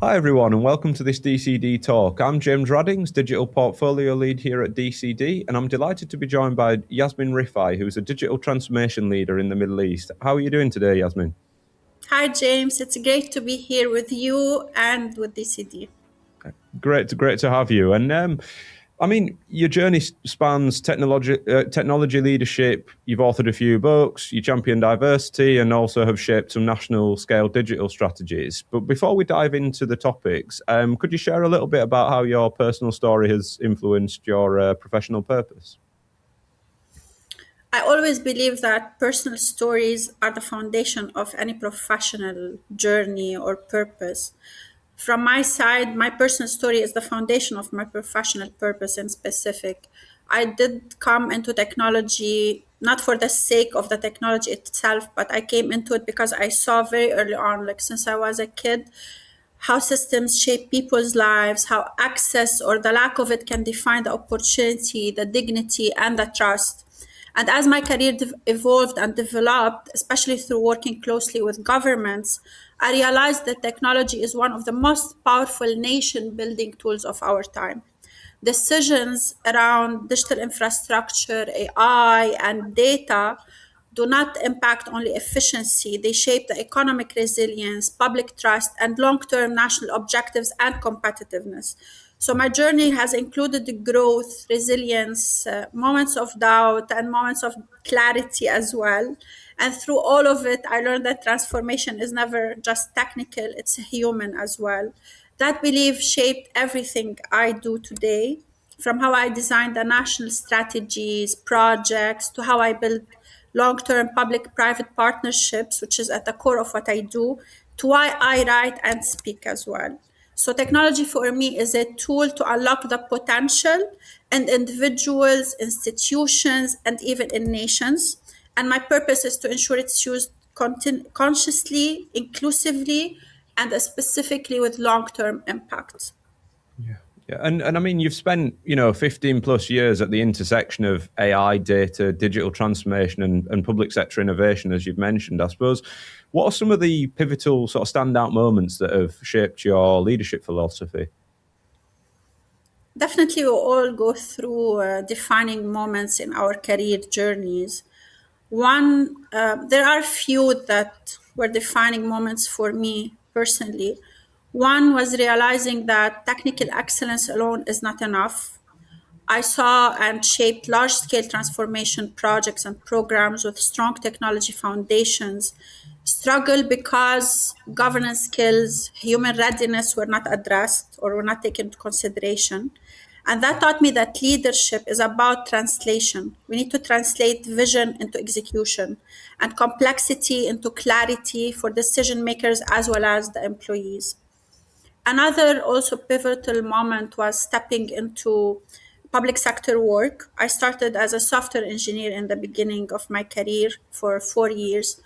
Hi, everyone, and welcome to this DCD talk. I'm James Raddings, Digital Portfolio Lead here at DCD, and I'm delighted to be joined by Yasmine Rifai, who's a Digital Transformation Leader in the Middle East. How are you doing today, Yasmine? Hi, James. It's great to be here with you and with DCD. Great to have you. And I mean, your journey spans technology leadership. You've authored a few books, you champion diversity, and also have shaped some national scale digital strategies. But before we dive into the topics, could you share a little bit about how your personal story has influenced your professional purpose? I always believe that personal stories are the foundation of any professional journey or purpose. From my side, my personal story is the foundation of my professional purpose in specific. I did come into technology not for the sake of the technology itself, but I came into it because I saw very early on, like since I was a kid, how systems shape people's lives, how access or the lack of it can define the opportunity, the dignity, and the trust. And as my career evolved and developed, especially through working closely with governments, I realized that technology is one of the most powerful nation building tools of our time. Decisions around digital infrastructure, AI, and data do not impact only efficiency, they shape the economic resilience, public trust, and long term national objectives and competitiveness. So, my journey has included the growth, resilience, moments of doubt, and moments of clarity as well. And through all of it, I learned that transformation is never just technical, it's human as well. That belief shaped everything I do today, from how I design the national strategies, projects, to how I build long term public private partnerships, which is at the core of what I do, to why I write and speak as well. So, technology for me is a tool to unlock the potential in individuals, institutions, and even in nations. And my purpose is to ensure it's used consciously, inclusively, and specifically with long term impact. Yeah. Yeah, and I mean, you've spent 15 plus years at the intersection of AI, data, digital transformation, and public sector innovation, as you've mentioned. I suppose, what are some of the pivotal sort of standout moments that have shaped your leadership philosophy? Definitely, we all go through defining moments in our career journeys. There are few that were defining moments for me personally. One was realizing that technical excellence alone is not enough. I saw and shaped large scale transformation projects and programs with strong technology foundations struggle because governance skills, human readiness were not addressed or were not taken into consideration. And that taught me that leadership is about translation. We need to translate vision into execution and complexity into clarity for decision makers as well as the employees. Another also pivotal moment was stepping into public sector work. I started as a software engineer in the beginning of my career for 4 years.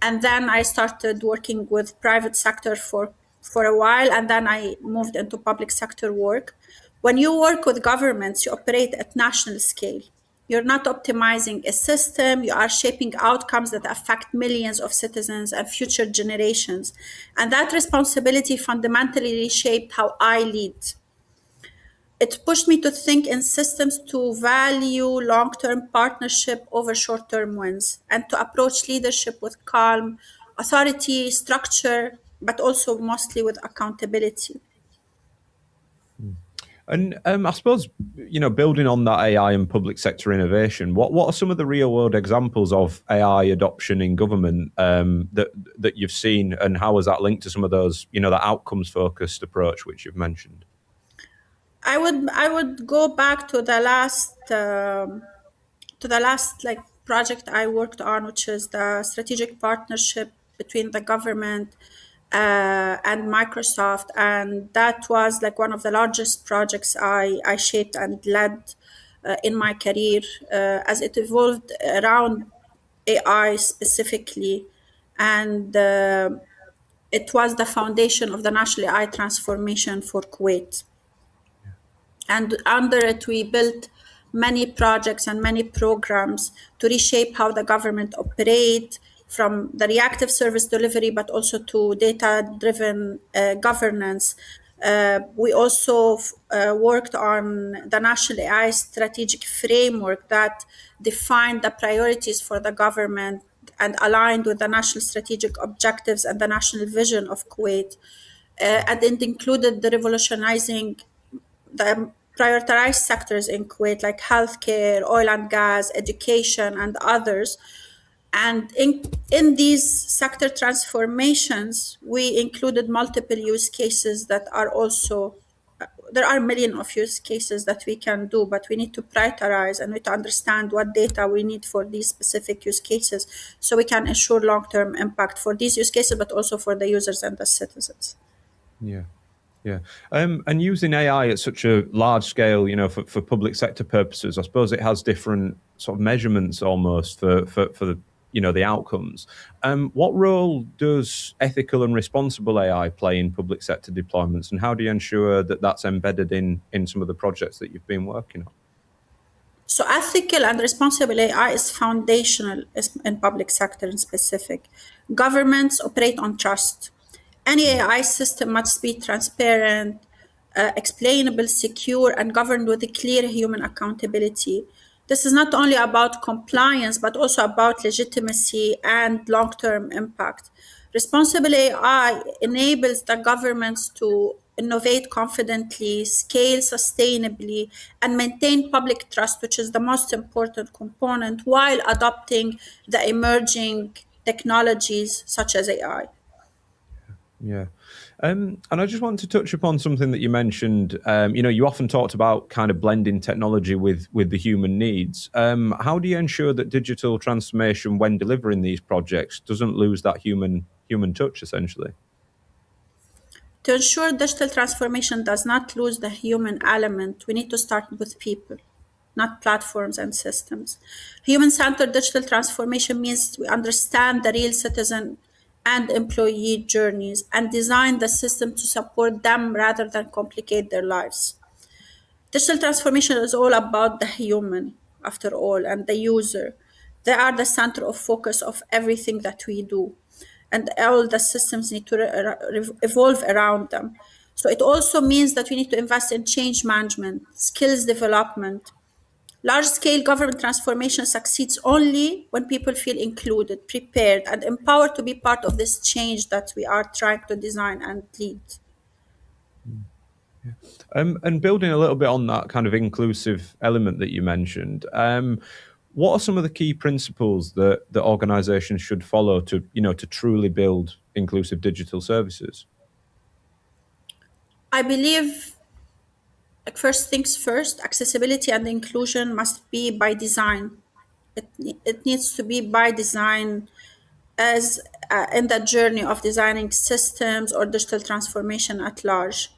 And then I started working with private sector for a while. And then I moved into public sector work. When you work with governments, you operate at national scale. You're not optimizing a system, you are shaping outcomes that affect millions of citizens and future generations. And that responsibility fundamentally reshaped how I lead. It pushed me to think in systems, to value long term partnership over short term wins, and to approach leadership with calm, authority, structure, but also mostly with accountability. And I suppose, building on that AI and public sector innovation, what are some of the real world examples of AI adoption in government that you've seen, and how has that linked to some of those, the outcomes focused approach which you've mentioned? I would go back to the last like project I worked on, which is the strategic partnership between the government and Microsoft, and that was like one of the largest projects I shaped and led in my career as it evolved around AI specifically, and it was the foundation of the national AI transformation for Kuwait. And under it, we built many projects and many programs to reshape how the government operate, from the reactive service delivery, but also to data-driven governance. We also worked on the National AI strategic framework that defined the priorities for the government and aligned with the national strategic objectives and the national vision of Kuwait. And it included the revolutionizing the prioritized sectors in Kuwait, like healthcare, oil and gas, education, and others. And in these sector transformations, we included multiple use cases that are also, there are millions of use cases that we can do, but we need to prioritize and we need to understand what data we need for these specific use cases so we can ensure long-term impact for these use cases, but also for the users and the citizens. Yeah. Yeah. And using AI at such a large scale, for public sector purposes, I suppose it has different sort of measurements almost for the outcomes. What role does ethical and responsible AI play in public sector deployments, and how do you ensure that that's embedded in some of the projects that you've been working on? So ethical and responsible AI is foundational in public sector in specific. Governments operate on trust. Any AI system must be transparent, explainable, secure, and governed with a clear human accountability. This is not only about compliance, but also about legitimacy and long term impact. Responsible AI enables the governments to innovate confidently, scale sustainably, and maintain public trust, which is the most important component, while adopting the emerging technologies such as AI. Yeah. And I just want to touch upon something that you mentioned. You often talked about kind of blending technology with the human needs. How do you ensure that digital transformation, when delivering these projects, doesn't lose that human touch, essentially? To ensure digital transformation does not lose the human element, we need to start with people, not platforms and systems. Human centered digital transformation means we understand the real citizen and employee journeys and design the system to support them rather than complicate their lives. Digital transformation is all about the human, after all, and the user. They are the center of focus of everything that we do, and all the systems need to evolve around them. So it also means that we need to invest in change management, skills development. Large scale government transformation succeeds only when people feel included, prepared, and empowered to be part of this change that we are trying to design and lead. And building a little bit on that kind of inclusive element that you mentioned, what are some of the key principles that organizations should follow to truly build inclusive digital services? I believe, like, first things first, accessibility and inclusion must be by design. It needs to be by design as in the journey of designing systems or digital transformation at large.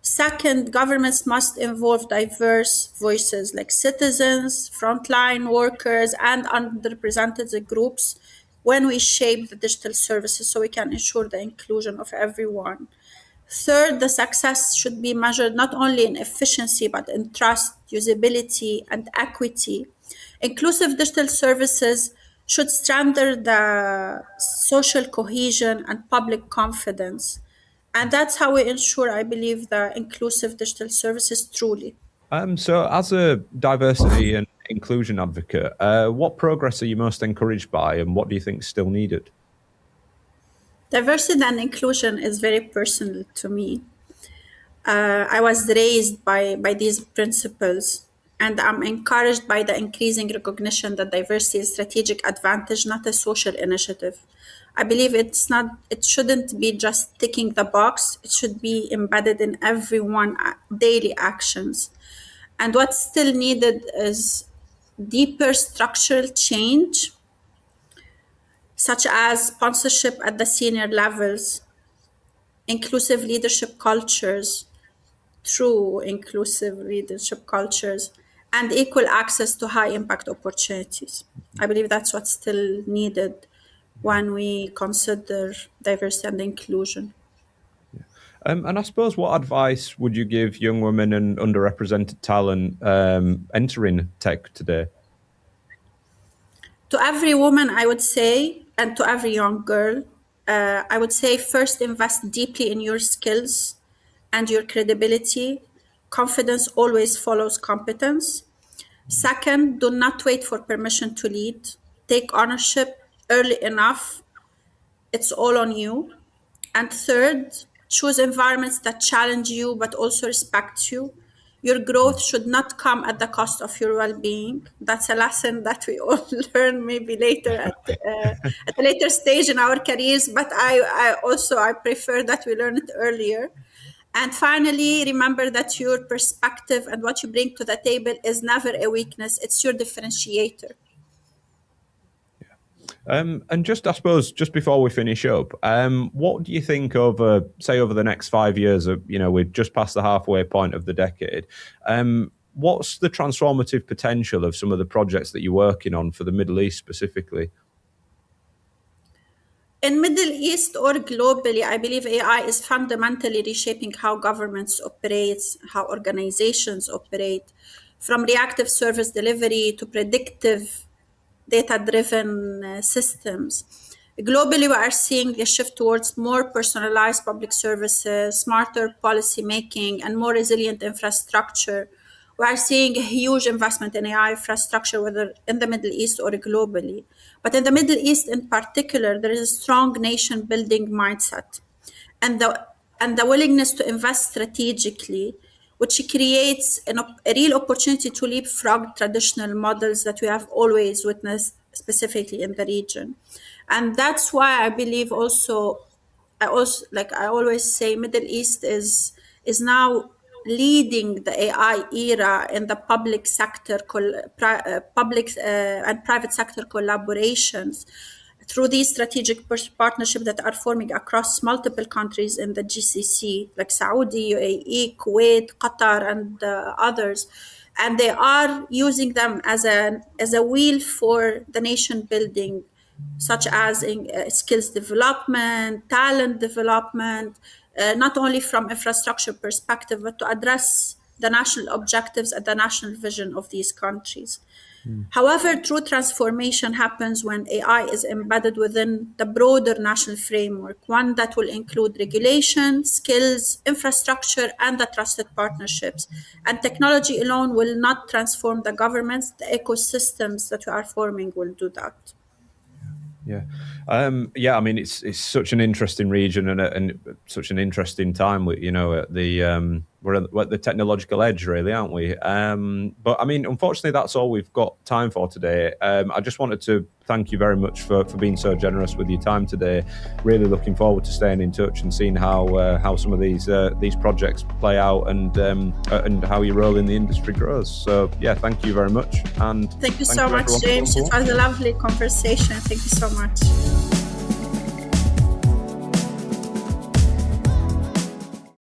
Second, governments must involve diverse voices like citizens, frontline workers, and underrepresented groups when we shape the digital services so we can ensure the inclusion of everyone. Third, the success should be measured not only in efficiency, but in trust, usability, and equity. Inclusive digital services should strengthen the social cohesion and public confidence. And that's how we ensure, I believe, the inclusive digital services truly. So, as a diversity and inclusion advocate, what progress are you most encouraged by, and what do you think is still needed? Diversity and inclusion is very personal to me. I was raised by these principles, and I'm encouraged by the increasing recognition that diversity is a strategic advantage, not a social initiative. I believe it shouldn't be just ticking the box, it should be embedded in everyone daily actions. And what's still needed is deeper structural change, such as sponsorship at the senior levels, inclusive leadership cultures, true inclusive leadership cultures, and equal access to high impact opportunities. I believe that's what's still needed when we consider diversity and inclusion. And I suppose, what advice would you give young women and underrepresented talent entering tech today? To every woman, I would say and to every young girl, I would say first invest deeply in your skills and your credibility. Confidence always follows competence. Second, do not wait for permission to lead. Take ownership early enough. It's all on you. And third, choose environments that challenge you but also respect you. Your growth should not come at the cost of your well-being. That's a lesson that we all learn maybe later at a later stage in our careers. But I prefer that we learn it earlier. And finally, remember that your perspective and what you bring to the table is never a weakness. It's your differentiator. And just, I suppose, just before we finish up, what do you think over, say, over the next 5 years? We've just passed the halfway point of the decade. What's the transformative potential of some of the projects that you're working on for the Middle East specifically? In Middle East or globally, I believe AI is fundamentally reshaping how governments operate, how organizations operate, from reactive service delivery to predictive data-driven systems. Globally, we are seeing a shift towards more personalized public services, smarter policy making, and more resilient infrastructure. We are seeing a huge investment in AI infrastructure, whether in the Middle East or globally. But in the Middle East in particular, there is a strong nation building mindset and the willingness to invest strategically, which creates a real opportunity to leapfrog traditional models that we have always witnessed, specifically in the region. And that's why I believe also, I always say, Middle East is now leading the AI era in the public sector, public and private sector collaborations through these strategic partnerships that are forming across multiple countries in the GCC, like Saudi, UAE, Kuwait, Qatar, and others. And they are using them as a wheel for the nation building, such as in skills development, talent development, not only from infrastructure perspective, but to address the national objectives and the national vision of these countries. However, true transformation happens when AI is embedded within the broader national framework, one that will include regulation, skills, infrastructure, and the trusted partnerships. And technology alone will not transform the governments. The ecosystems that we are forming will do that. Yeah, I mean, it's such an interesting region and such an interesting time. At the we're at the technological edge, really, aren't we? But I mean, unfortunately, that's all we've got time for today. I just wanted to thank you very much for being so generous with your time today. Really looking forward to staying in touch and seeing how some of these projects play out and how your role in the industry grows. So yeah, thank you very much. And thank you so much, James. It was a lovely conversation. Thank you so much.